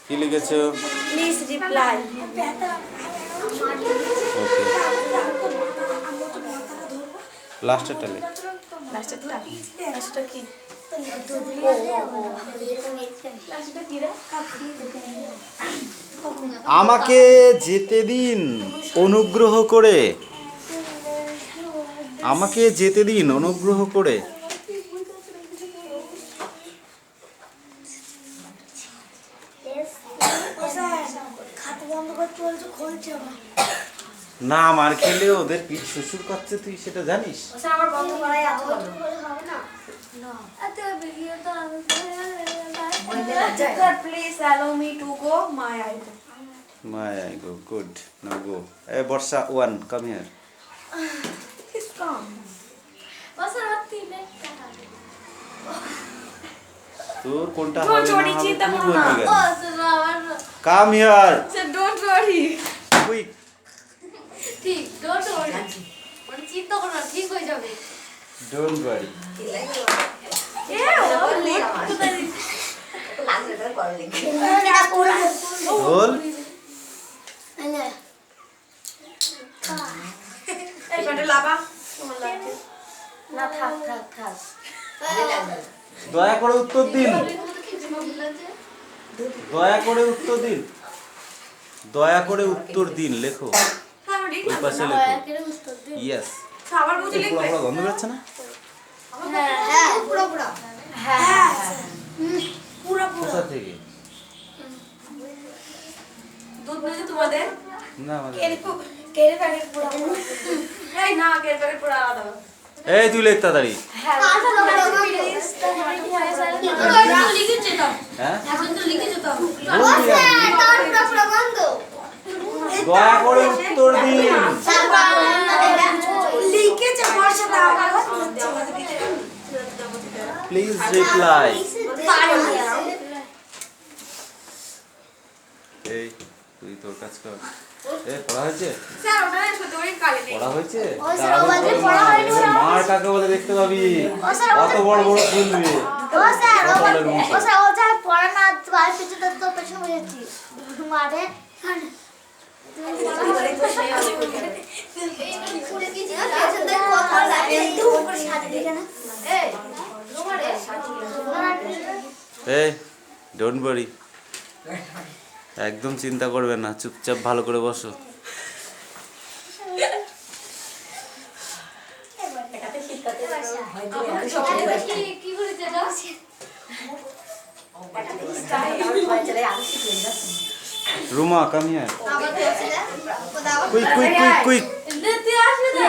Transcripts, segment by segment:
কি লিখেছো? Please reply. ওকে, লাস্টেরটা লেখ। লাস্টেরটা কি? আমাকে যেতে দিন অনুগ্রহ করে, আমাকে যেতে দিন অনুগ্রহ করে। না মার খেলে ওদের পিঠ শ্বশুর করছে, তুই সেটা জানিস? Please allow me to go. My I go. My I go. Good. Now go. Hey, Borsha, one. Come here. He's come. তোর কোনটা Don't হবে না worry, হবে চিন্তা তুই করো না। বলবি কেন? Come here. Sir, don't worry. Quick. ঠিক, don't worry. মানে চিন্তা করো না, ঠিক হয়ে যাবে। Don't worry. Roll. এই ব্যাটা লাবা। না থাক থাক থাক। দয়া করে উত্তর দিন। দয়া করে উত্তর দিন। দয়া করে উত্তর দিন লেখো। খাবারই ওই পাশে লেখো। ইয়েস। খাবার বুঝে লিখবে। পুরো গন্ধ বেরোচ্ছে না? হ্যাঁ, পুরো পুরো। হ্যাঁ। পুরো কোথা থেকে? দুধ নেই তোমাদের? না আমাদের। কেরে প্যাকেট পুরো। এই না, কেরে প্যাকেট পুরো আলাদা। এই তুই লেখ তাড়াতাড়ি। হ্যাঁ। লিখেছে তো। হ্যাঁ? এখন তো লিখেছে তো। বলবি আমি। দয়া করে উত্তর দিন। লিখেছে বর্ষা দাও। Please reply. এই তুই তোর কাজ কর। পড়া হয়েছে? স্যার ওটা সত্যি করে কালে নেই। পড়া হয়েছে? ও স্যার, আমাদের পড়া হয়নি স্যার। মার কাকে বলে দেখতে পাবি। স্যার, কত বড় বড় ফুল দিবে। ও স্যার, কপালের মুখে। ও স্যার, ও যা পড়া না বাড়ি পিছনে তো পেছনে বসেছি। মাঠে এই ডোন্ট ওয়ারি, একদম চিন্তা করবে না, চুপচাপ ভালো করে বসো। কি করেছে এটা? রুমা কাম হিয়ার, আবার বলছিলে? Quick quick quick quick. তুই আসবে না?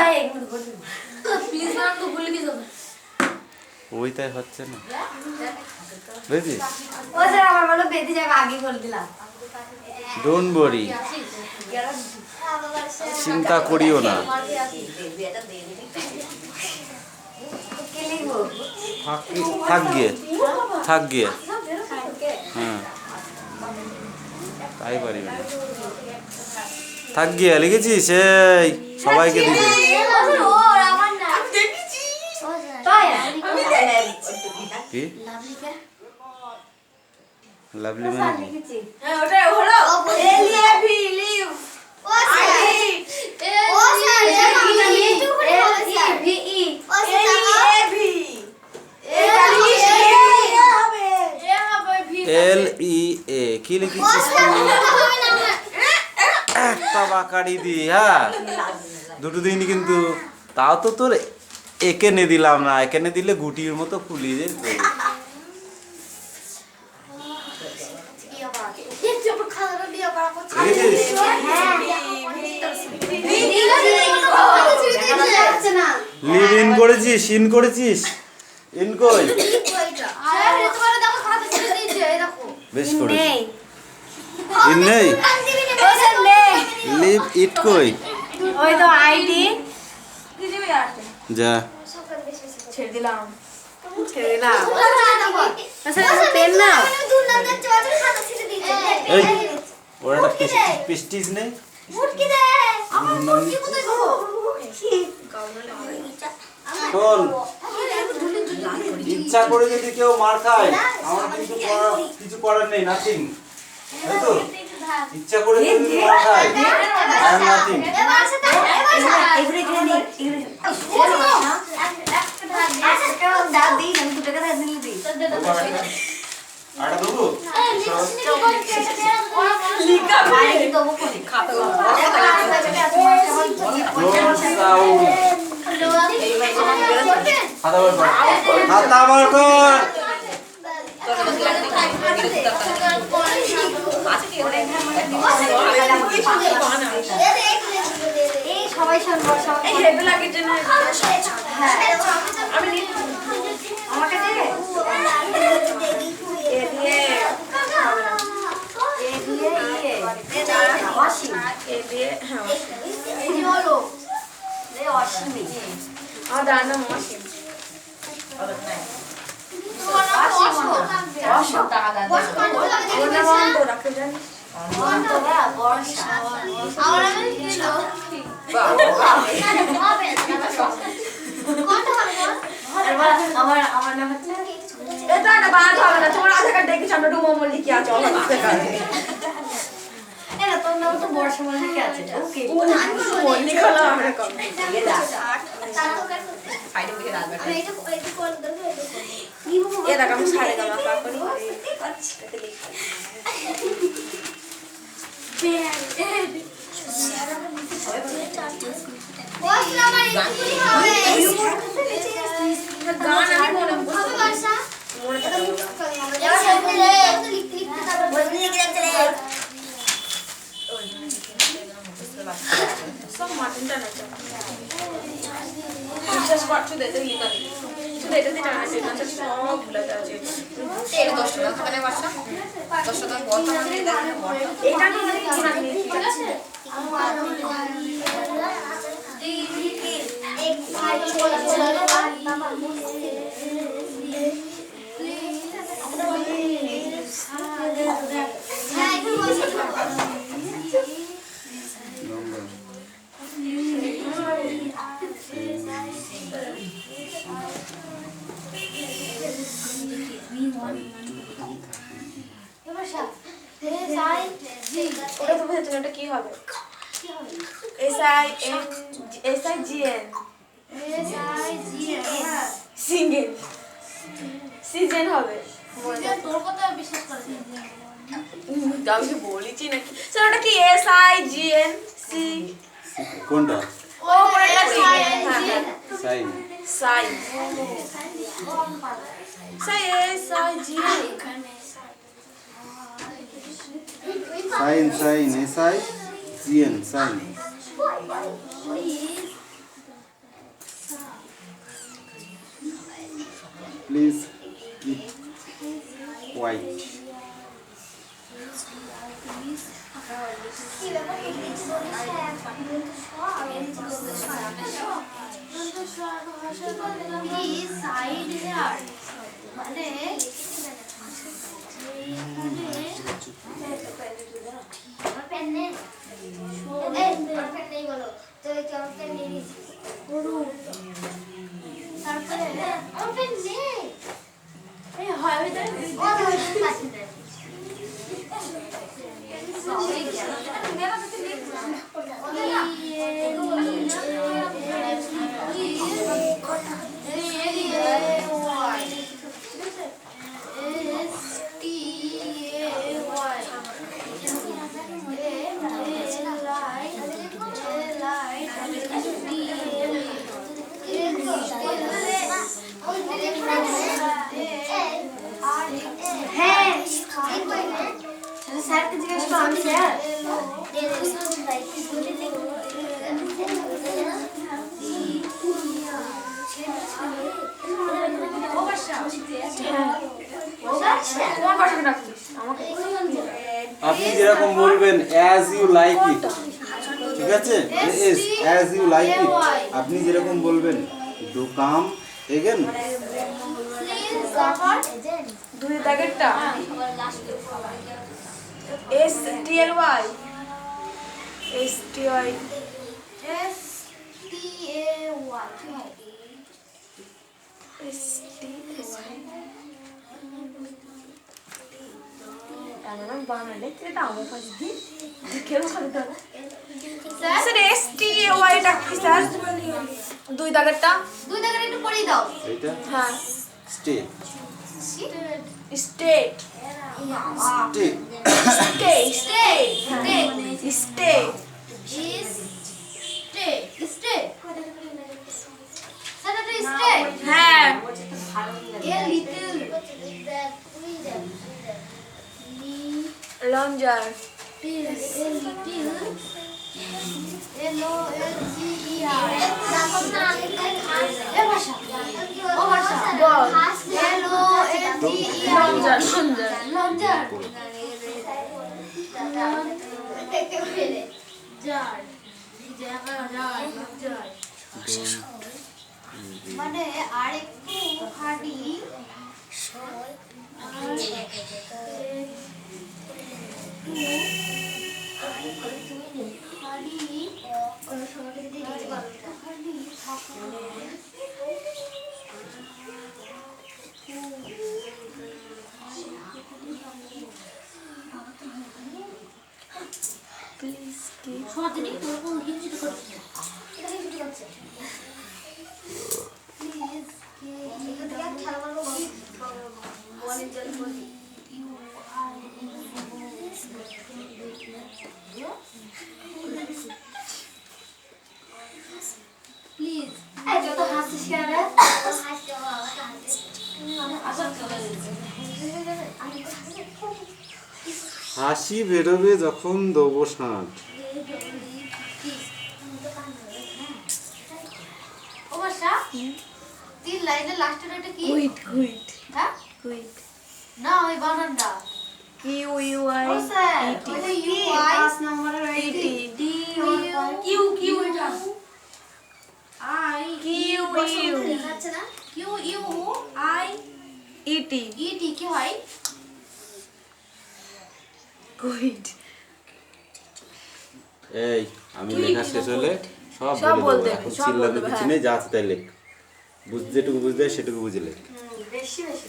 প্লিজ ম্যাম, তো ভুলে গেছো। ওইটাই হচ্ছে না, বুঝলি? ও স্যার, আমার বলো বেঁধে যাবে, আগে বলে দিলাম। ডোন্ট ওয়ারি, চিন্তা করিও না। থাক গিয়ে, থাক গিয়ে। হ্যাঁ তাই পারি না, থাক গিয়ে লিখেছিস সেই সবাইকে দিবি। কি লাভলি মানে কি? হ্যাঁ ওটা হলো এলিয়াভি লিভ। ও স্যার, ও স্যার, এলিভি ও স্যার, এলিয়াভি এল ই এ কি লিখেছিস তুই? একটা বাকারি দি, হ্যাঁ দুটো দিন কিন্তু, তাও তো তোর একেনে দিলাম না, একেনে দিলে গুটির মতো ফুলি যে। লিভ ইন করেছিস, ইন করেছিস, ইন কই? বেশ করেছিস। ইন নেই, লিভ ইট কই? ওই তো আইডি কিছু আছে, যা ছেড়ে দিলাম, ছেড়ে দিলাম। আচ্ছা পেন নাও। এই ওর একটা পিস্টিজ নেই, শোন, ইচ্ছা করে যদি কেউ মার খায় আমার কিন্তু কিছু করার নেই, নাথিং। তাই তো? ইচ্ছা করে যদি মার খায় আই এম নাথিং। আটা দেবো? খাতা বার কর। সবাই শুনবো, সবাই হেভি লাগে জন্য আমাকে দে আমার নাম হচ্ছে এটা না বাদ হবে না, তোমার আধার কার্ড দেখি আমরা ডুমো মল্লি কি আছে আমার আধার কার্ড এরা তোর নাম তো বর্ষা মল্লি কি আছে ওকে মল্লি খোলা আমরা কম এই দা সাইডে বসে রাখবে আমি এটা কল করব এটা কাম সাইডে গামা পা করি এটা লিখ বস আমার ইকুলি হবে গান আমি মনে হবে বর্ষা মনে কথা লিখতে লিখতে তারপর বলবি লিখে রাখতে সব মাটিনটা না বিশ্বাস করছো দেখতে লিখা নেই শুধু এটা দিয়ে টানা আছে না সব ভুলে যাচ্ছে এই 10 টাকা ওখানে বাসা 10 টাকা বলতো না এটা নিয়ে কিছু না ঠিক আছে এক সাইড চলে বাবা ওটা তো বুঝতে না, ওটা কি হবে? SIGN সিঙ্গেল সিজন হবে। তোর কথা বিশ্বাস করে আমি বলেছি নাকি স্যার ওটা কি SIGN সি কোনটা? ও ওটা sign sign sign SIGN sign sign S I G N sign. Please keep white. স্যারকে জিজ্ঞেস করো আমি স্যার আপনি যেরকম বলবেন অ্যাজ ইউ লাইক ইট, ঠিক আছে? অ্যাজ ইউ লাইক ইট আপনি যেরকম বলবেন ডু কাম এগেন। দুই দাগেরটা STLY STY আমি বানালে এটা আমার কাছে দিই দেখেও খালি তো স্যার STAY টা কি স্যার দুই দাগেরটা একটু পড়িয়ে দাও। এইটা হ্যাঁ স্টেট স্টেট স্টেট স্টেট হ্যাঁ লঞ্জার মানে আরেকটু খানি প্লিজ কি সমাজনী তোরকম হিঞ্জিত করছে প্লিজ যত হাসিস কেন হাসি বেরোবে যখন দেবো সাঁট। ও বর্ষা তিন লাইনের লাস্টের ওটা কি কুইট হ্যাঁ না ওই বানানটা Q U I O sir ওই ইউ আই নম্বরের ইটি ডি কিউ কিউ এটা আই কিউ ইউ দেখাচ্ছে না Q U I E T E T কি হয় কুইট এই আমি লেখা শেষ হলে সব সব বলে বলতে দেবো। হবে, এখন সব চিল্লাতে বলতে হবে, কিছু হ্যাঁ। নেই, যা আছে তাই লেখ। বুঝতে যেটুকু বুঝতে হয় সেটুকু বুঝলে। বেশি বেশি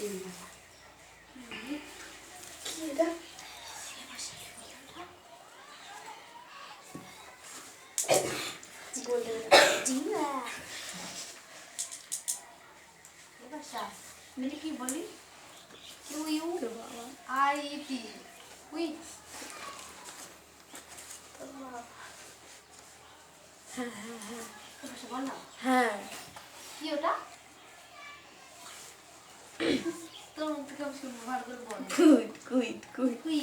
মেরে কি বলি কিউ ইউ আই টি উই বল না হ্যাঁ কি ওটা তোর মুখ থেকে আমি শুনবো ভালো করে বল কুইট উই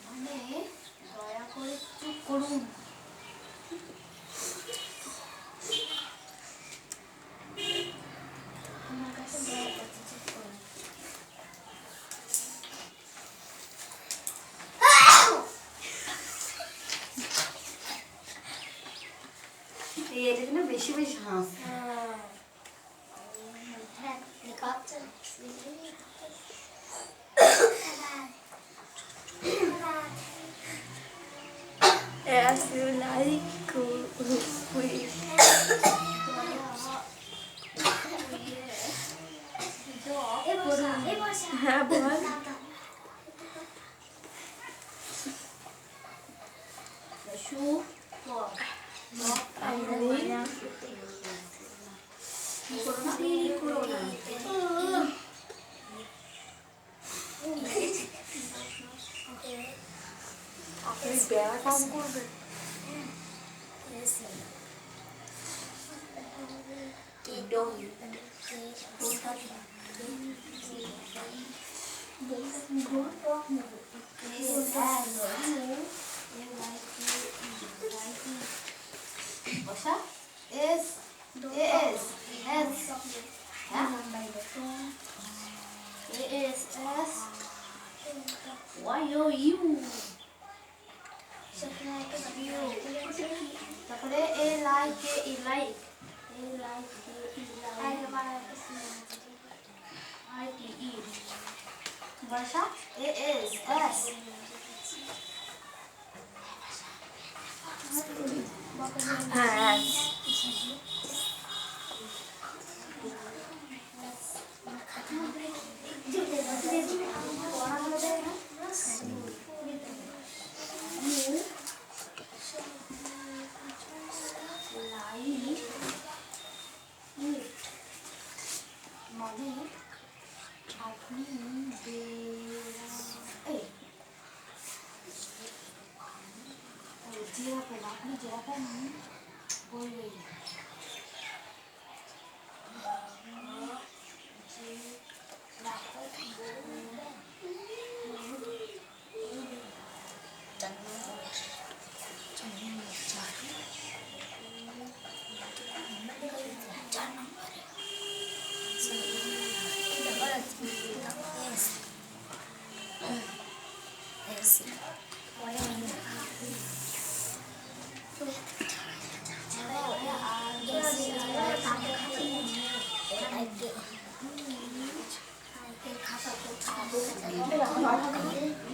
মানে দয়া করে চুপ করুন আমার কাছে দয়া করছে চুপ করুন এটা না বেশি বেশি হাস As you like, হ্যাঁ বল বেড়া কম করবে Osa? S. S. S. S. S. Why are you? তারপরে a like a like a like I T E বর্ষা এ এস এস হ্যাঁ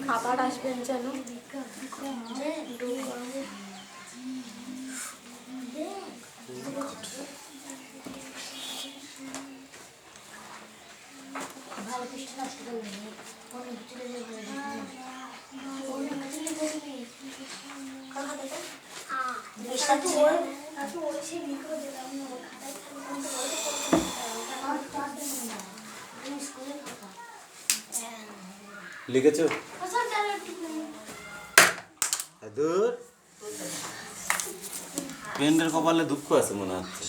খাবার আসবেন যেন লিখেছো? দূর পেন্ডের কপালে দুঃখ আছে মনে হচ্ছে,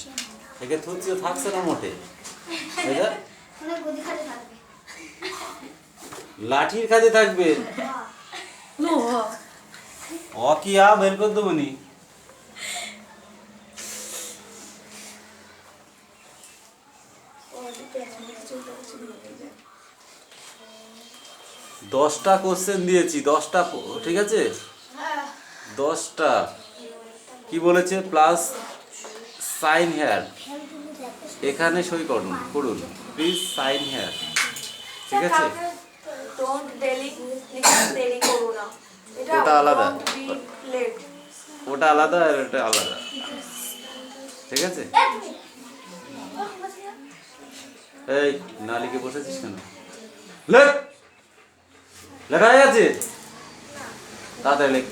একে থুচিও থাকছে না মোটে। লাঠির কাজে থাকবে অকিয়া বের করে দেবো নি। দশটা কোশ্চেন দিয়েছি, 10টা, ঠিক আছে? 10টা কি বলেছে? প্লাস সাইন হেয়ার, এখানে সই করুন প্লিজ সাইন হেয়ার, ঠিক আছে? ওটা আলাদা, ওটা আলাদা আর এটা আলাদা, ঠিক আছে? এই না লিখে বসেছিস কেন? লেখ, লেখা হয়ে গেছে, তাড়াতাড়ি লেখ।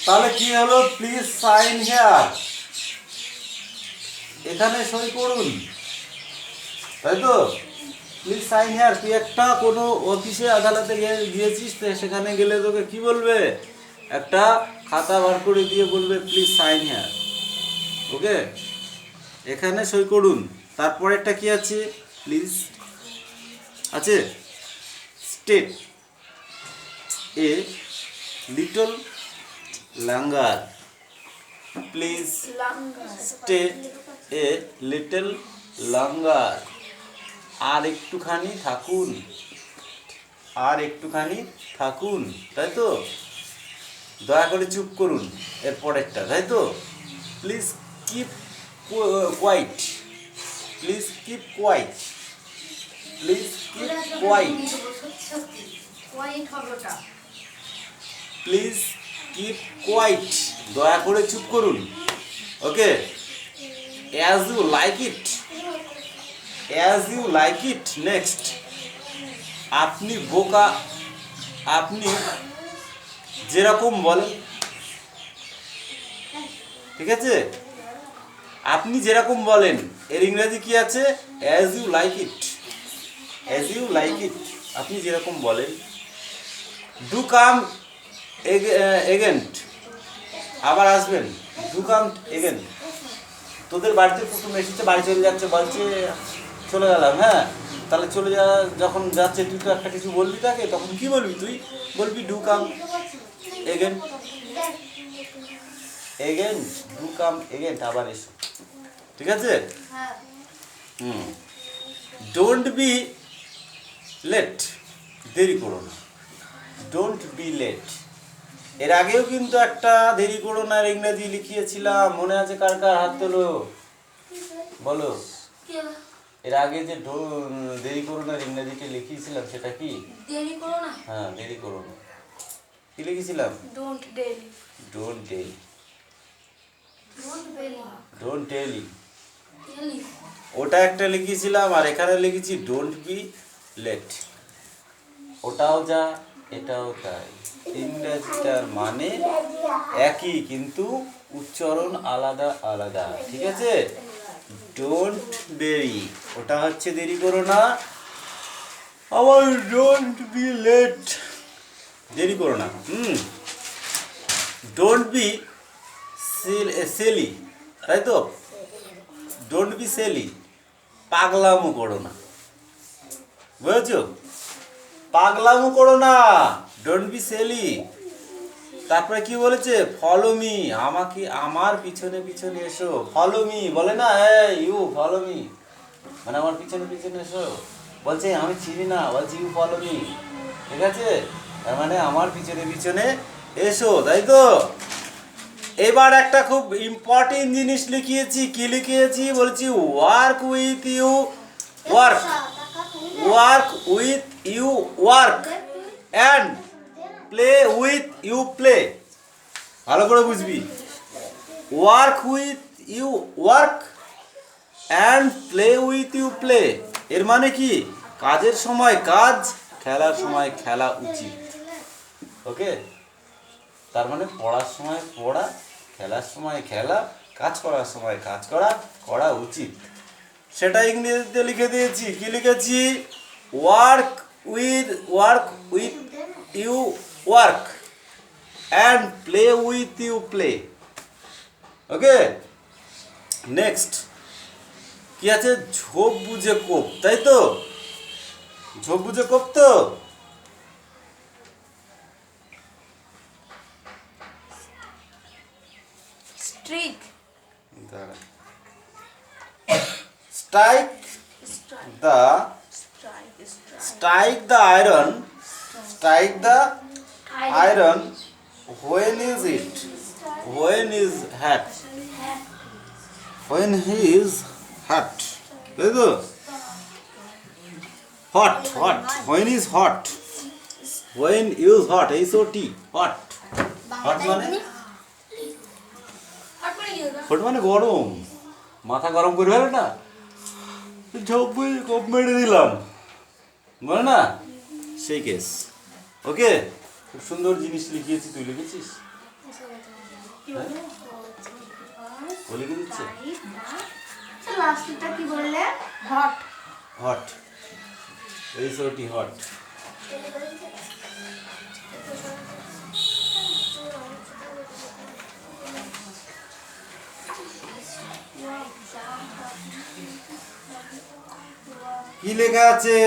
তাহলে কি হলো? প্লিজ সাইন হেয়ার, এখানে সই করুন, তাই তো? Please sign here. তুই একটা কোনো অফিসে আদালতে গিয়েছিস, সেখানে গেলে তোকে কি বলবে? একটা খাতা বার করে দিয়ে বলবে প্লিজ সাইন হেয়ার, ওকে? এখানে সই করুন। তারপরে একটা কি আছে? প্লিজ আছে state a little longer, please stay a little longer, আর একটুখানি থাকুন, আর একটুখানি থাকুন, তাই তো? দয়া করে চুপ করুন, এর পরেরটা, তাই তো? Please keep quiet, please keep quiet, please keep quiet, please keep quiet, দয়া করে চুপ করুন, okay? As you like it, as you like it. Next, আপনি বোকা, আপনি যেরকম বলেন, ঠিক আছে? আপনি যেরকম বলেন, এর ইংরেজি কি আছে? As you like it, as you like it, আপনি যেরকম বলেন। ডু কাম এগেন, আবার আসবেন, ডু কাম এগেন। তোদের বাড়িতে কুটুম এসেছে, বাড়ি চলে যাচ্ছে, বলছে চলে গেলাম, হ্যাঁ? তাহলে চলে যখন যাচ্ছে, তুই তো একটা কিছু বলবি তাকে, তখন কি বলবি? তুই বলবি do come again, again, do come again, আবার এসো, ঠিক আছে? ডোন্ট বি লেট, দেরি করো না। Don't be late. এর আগেও কিন্তু একটা দেরি করো না ইংরেজি লিখিয়েছিলাম, মনে আছে কার কার? হাত তোলো, বলো। এর আগে যে দেরি করো না ইংরেজিতে লিখিয়েছিলাম সেটা কি? দেরি করো না। হ্যাঁ, দেরি করো না। কি লিখেছিলাম? Don't delay. Don't tell. Don't delay. Don't tell, delay. ওটা একটা লিখেছিলাম। আর এখানে লিখেছি ডোন্ট বি লেট। ওটাও যা এটাও তাই, ইংরেজিটার মানে একই কিন্তু উচ্চারণ আলাদা আলাদা, ঠিক আছে? ডোন্ট দেরি, ওটা হচ্ছে দেরি করো না। আবার ডোন্ট বি লেট, দেরি করো না। ডোন্ট বি সেলি, তাই তো? ডোন্ট বি সেলি, পাগলামো করো না, বুঝেছো? পাগলামো করো না, ডোন্ট বি সেলি। তারপরে কি বলেছে? ফলো মি, আমাকে আমার পিছনে পিছনে এসো। ফলো মি বলে না, ইউ ফলো মি, মানে আমার পিছনে পিছনে এসো। বলছে আমি চিনি না, বলছে ইউ ফলো মি, ঠিক আছে? তার মানে আমার পিছনে পিছনে এসো, তাই তো? এবার একটা খুব ইম্পর্টেন্ট জিনিস লিখিয়েছি। কি লিখিয়েছি? বলছি work with you work, work with you work and play with you play. ভালো করে বুঝবি। Work with you work and play with you play, এর মানে কি? কাজের সময় কাজ, খেলার সময় খেলা উচিত। ওকে? তার মানে পড়ার সময় পড়া, খেলার সময় খেলা, কাজ করার সময় কাজ করা উচিত। সেটা ইংরেজিতে লিখে দিয়েছি। কি লিখেছি? Work with you work and play with you play. Okay? Next কি আছে? ঝোপ বুঝে কোপ, তাই তো? ঝোপ বুঝে কোপ তো? Streak. Strike the iron, strike the iron, when is it? When is hot? When he is hot, তাই তো? Hot, hot, when is hot? When is hot, H-O-T, hot. Hot মানে? হট মানে গরম, মাথা গরম করে ফেলে না, ঝোপ বুঝে কোপ মেরে দিলাম, বলে না? সেই কেস। ওকে? খুব সুন্দর জিনিস লিখিয়েছি। তুই লিখেছিস? ও লিখে দিচ্ছে। লাস্টটা কি বললে? হট। Hot, H-O-T, hot. কি লেখা আছে?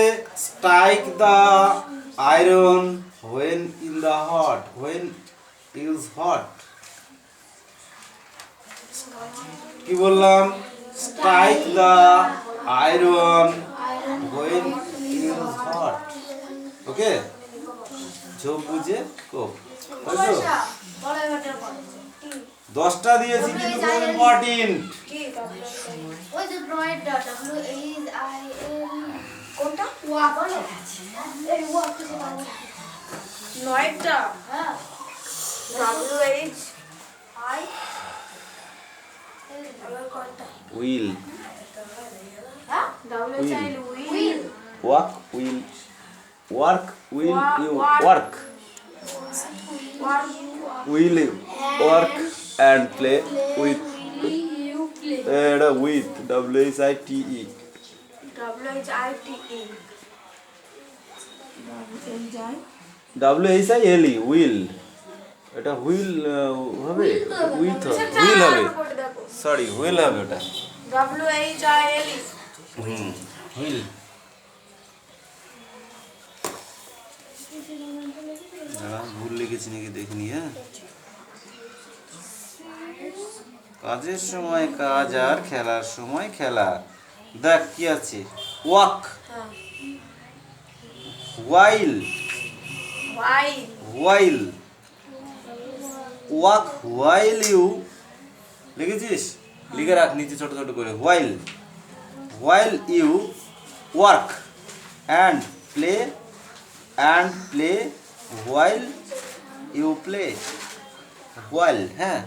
Strike the iron when in the hot, when is hot. কি বললাম? Strike the iron when is hot. Okay? ঝোপ বুঝে কোপ, তাই তো? 10টা দিয়েছি কিন্তু খুব ইম্পর্টেন্ট। ওই যে ড্রয়েরটা WHIL কোনটা? ওয়াক। এই ওয়াক কিছু বাংলা। নয়টা। হ্যাঁ। WH I আবার কোনটা? উইল, হ্যাঁ? WHIL will. Work will, work will you work, will work and play with, you play. এটা উইথ, WHITE, WHILE, উইল। এটা হুইল হবে, উইথ হুইল হবে, সরি হুইল হবে ওটা। WHILE। হুইল। ভুল লিখেছি নাকি দেখিনি। হ্যাঁ, কাজের সময় কাজ আর খেলার সময় খেলা। দেখ কি আছে? Walk, while, while, walk while you, লিখেছিস? লিখে রাখ নিচে ছোট ছোট করে। while you work and play while you play, while, হ্যাঁ,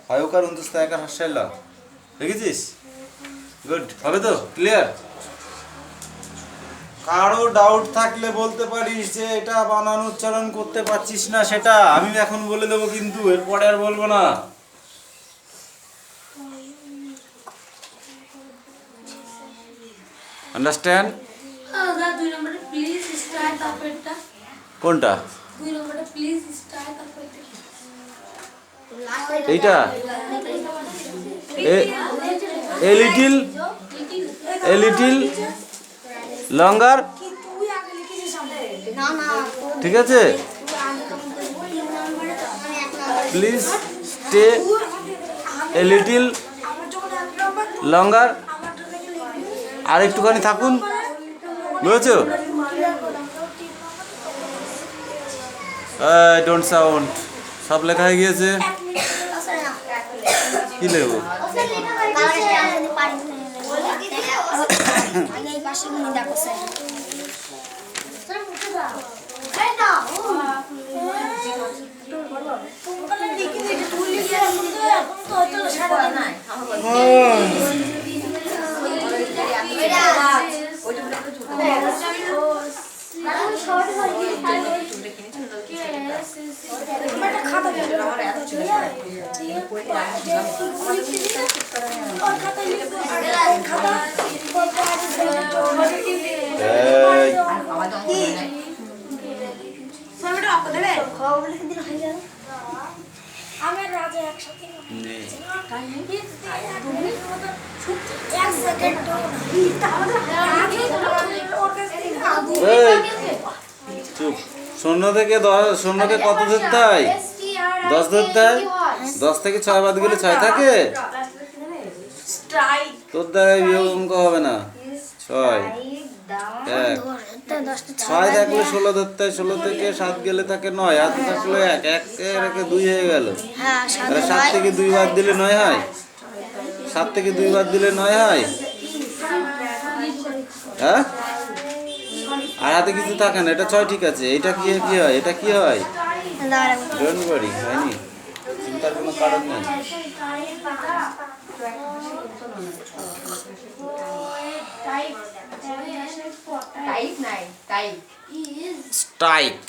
হয়কার উনস্তা একার হাসাইল, লিখেছিস? গুড, হবে তো? ক্লিয়ার? কারো ডাউট থাকলে বলতে পারিস যে এটা বানান উচ্চারণ করতে পারছিস না, সেটা আমি এখন বলে দেবো, কিন্তু এরপরে আর বলবো না। আন্ডারস্ট্যান্ড? দাদা 2 নম্বরে প্লিজ স্টার্ট তারপরটা কোনটা? 2 নম্বরে প্লিজ স্টার্ট তারপরটা এইটা এ লিটিল লঙ্গার, না না ঠিক আছে? প্লিজ স্টে এ লিটিল লঙ্গার, আর একটুখানি থাকুন, বুঝেছ? ডোন্ট সাউন্ড, সব লেখা হয়ে গিয়েছে। কি লিখবো? চুপ। 0 থেকে 10, 0 কত ধরতে হয়? 10 ধরতে হয়। 10 থেকে 6 বাদ গেলে 6 থাকে। তোর দ্বারা অঙ্ক হবে না। 6 1 6 থাকলে 16 ধরতে হয়। 16 থেকে 7 গেলে থাকে 9, আর থাকলে 1 1 2 হয়ে গেল। 7 থেকে 2 বাদ দিলে 9 হয়। 7 থেকে 2 বাদ দিলে 9 হয়। হ্যাঁ, আর হাতে কিছু থাকে না। এটা 6 ঠিক আছে। এটা কি হয়? এটা কি হয়? ডোন্ট ওয়ারি, হয়নি, চিন্তার কোনো কারণ নেই। Strike,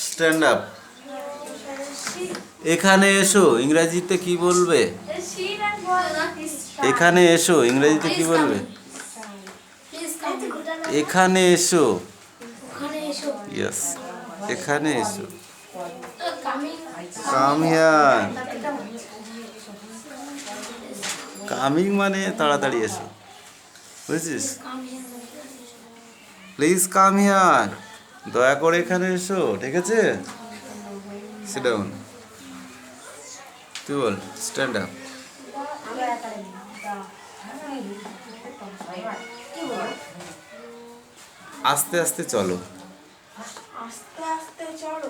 stand up. এখানে এসো, ইংরেজিতে কি বলবে? এখানে এসো, ইংরেজিতে কি বলবে? এখানে এসো। ইয়েস, এখানে এসো। Come here. কামিং মানে তাড়াতাড়ি এসো, বুঝছিস? প্লিজ কাম হিয়ার, দয়া করে এখানে এসো, ঠিক আছে? Sit down. তুই বল স্ট্যান্ড আপ। আস্তে আস্তে চলো। আস্তে আস্তে চলো।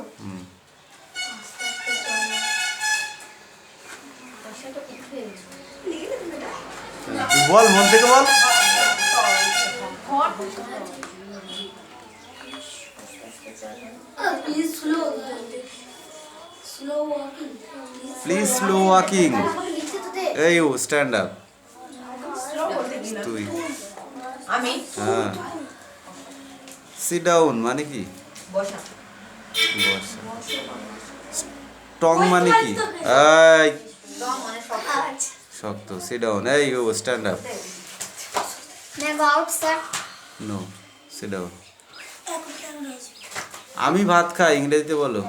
তুই বল, মন থেকে বল। Please slow walking. এই ও স্ট্যান্ড আপ। তুই হ্যাঁ। সিট ডাউন মানে কি? বসা। স্ট্রং মানে কি? এই শক্ত। Sit down. এই ও stand up. No, sit down. আমি ভাত খাই, ইংরেজিতে বলো।